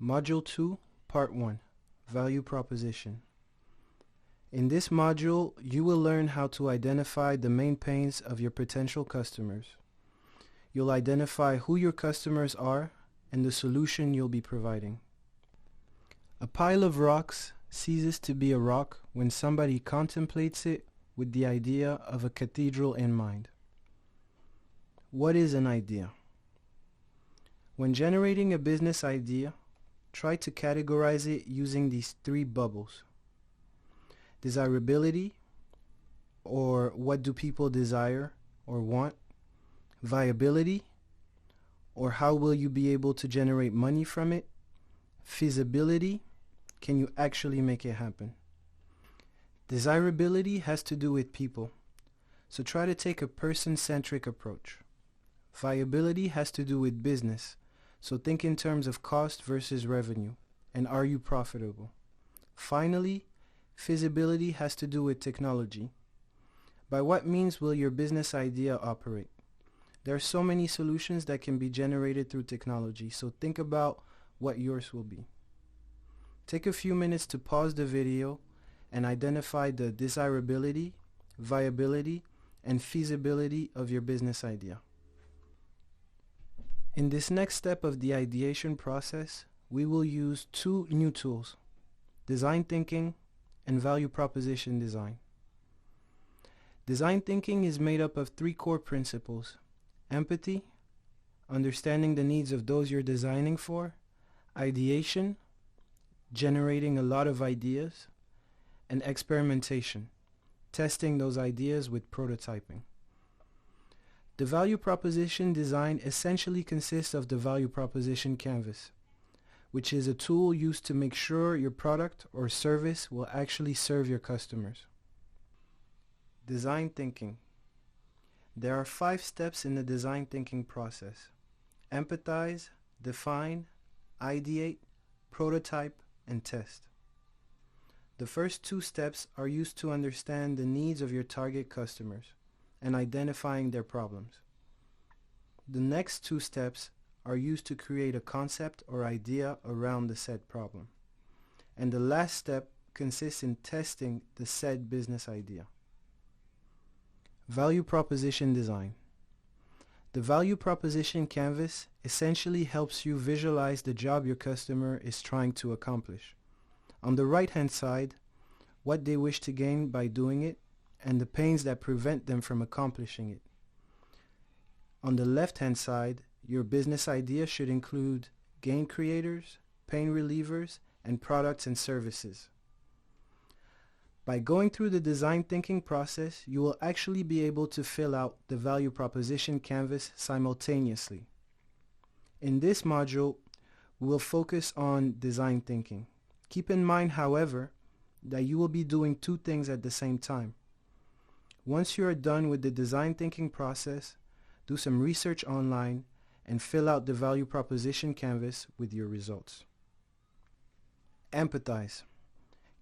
Module 2, Part 1, Value Proposition. In this module, you will learn how to identify the main pains of your potential customers. You'll identify who your customers are and the solution you'll be providing. A pile of rocks ceases to be a rock when somebody contemplates it with the idea of a cathedral in mind. What is an idea? When generating a business idea, try to categorize it using these three bubbles. Desirability, or what do people desire or want? Viability, or how will you be able to generate money from it? Feasibility, can you actually make it happen? Desirability has to do with people, so try to take a person-centric approach. Viability has to do with business, so think in terms of cost versus revenue, and are you profitable? Finally, feasibility has to do with technology. By what means will your business idea operate? There are so many solutions that can be generated through technology, so think about what yours will be. Take a few minutes to pause the video and identify the desirability, viability, and feasibility of your business idea. In this next step of the ideation process, we will use two new tools, design thinking and value proposition design. Design thinking is made up of three core principles: empathy, understanding the needs of those you're designing for, ideation, generating a lot of ideas, and experimentation, testing those ideas with prototyping. The value proposition design essentially consists of the value proposition canvas, which is a tool used to make sure your product or service will actually serve your customers. Design thinking. There are 5 steps in the design thinking process: empathize, define, ideate, prototype, and test. The first 2 steps are used to understand the needs of your target customers and identifying their problems. The next 2 steps are used to create a concept or idea around the said problem. And the last step consists in testing the said business idea. Value proposition design. The value proposition canvas essentially helps you visualize the job your customer is trying to accomplish. On the right-hand side, what they wish to gain by doing it, and the pains that prevent them from accomplishing it. On the left-hand side, your business idea should include gain creators, pain relievers, and products and services. By going through the design thinking process, you will actually be able to fill out the value proposition canvas simultaneously. In this module, we will focus on design thinking. Keep in mind, however, that you will be doing 2 things at the same time. Once you are done with the design thinking process, do some research online and fill out the value proposition canvas with your results. Empathize.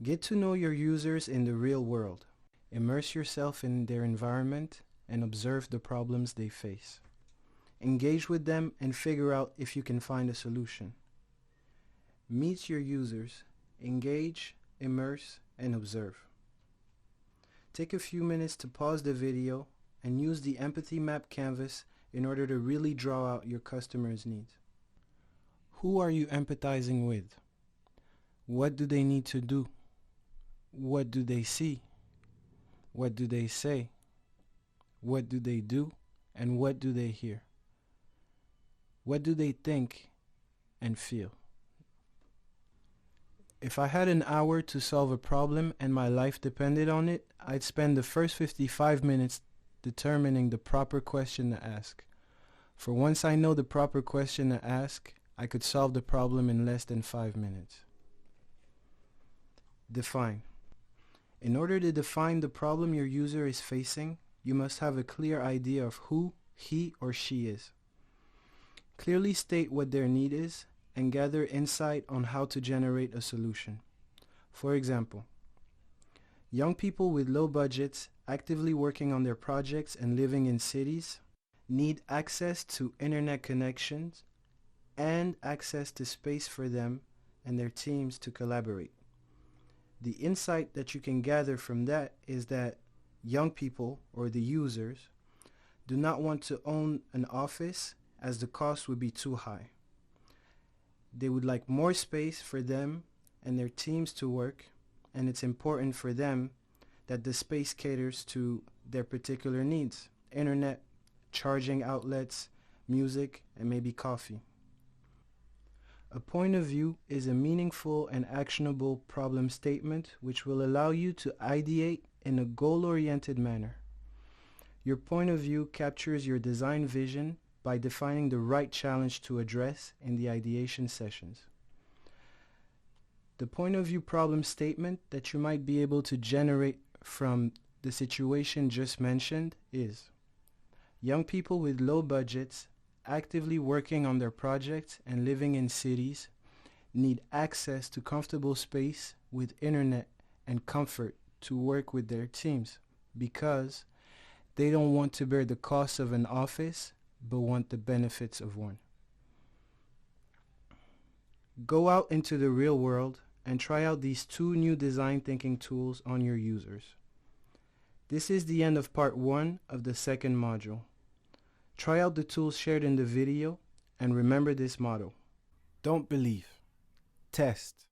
Get to know your users in the real world. Immerse yourself in their environment and observe the problems they face. Engage with them and figure out if you can find a solution. Meet your users. Engage, immerse, and observe. Take a few minutes to pause the video and use the empathy map canvas in order to really draw out your customer's needs. Who are you empathizing with? What do they need to do? What do they see? What do they say? What do they do? And what do they hear? What do they think and feel? If I had an hour to solve a problem and my life depended on it, I'd spend the first 55 minutes determining the proper question to ask. For once I know the proper question to ask, I could solve the problem in less than 5 minutes. Define. In order to define the problem your user is facing, you must have a clear idea of who he or she is. Clearly state what their need is and gather insight on how to generate a solution. For example, young people with low budgets actively working on their projects and living in cities need access to internet connections and access to space for them and their teams to collaborate. The insight that you can gather from that is that young people, or the users, do not want to own an office as the cost would be too high. They would like more space for them and their teams to work, and it's important for them that the space caters to their particular needs: internet, charging outlets, music, and maybe coffee. A point of view is a meaningful and actionable problem statement which will allow you to ideate in a goal-oriented manner. Your point of view captures your design vision by defining the right challenge to address in the ideation sessions. The point of view problem statement that you might be able to generate from the situation just mentioned is: young people with low budgets actively working on their projects and living in cities need access to comfortable space with internet and comfort to work with their teams because they don't want to bear the cost of an office but want the benefits of one. Go out into the real world and try out these two new design thinking tools on your users. This is the end of part 1 of the second module. Try out the tools shared in the video and remember this motto: don't believe, test.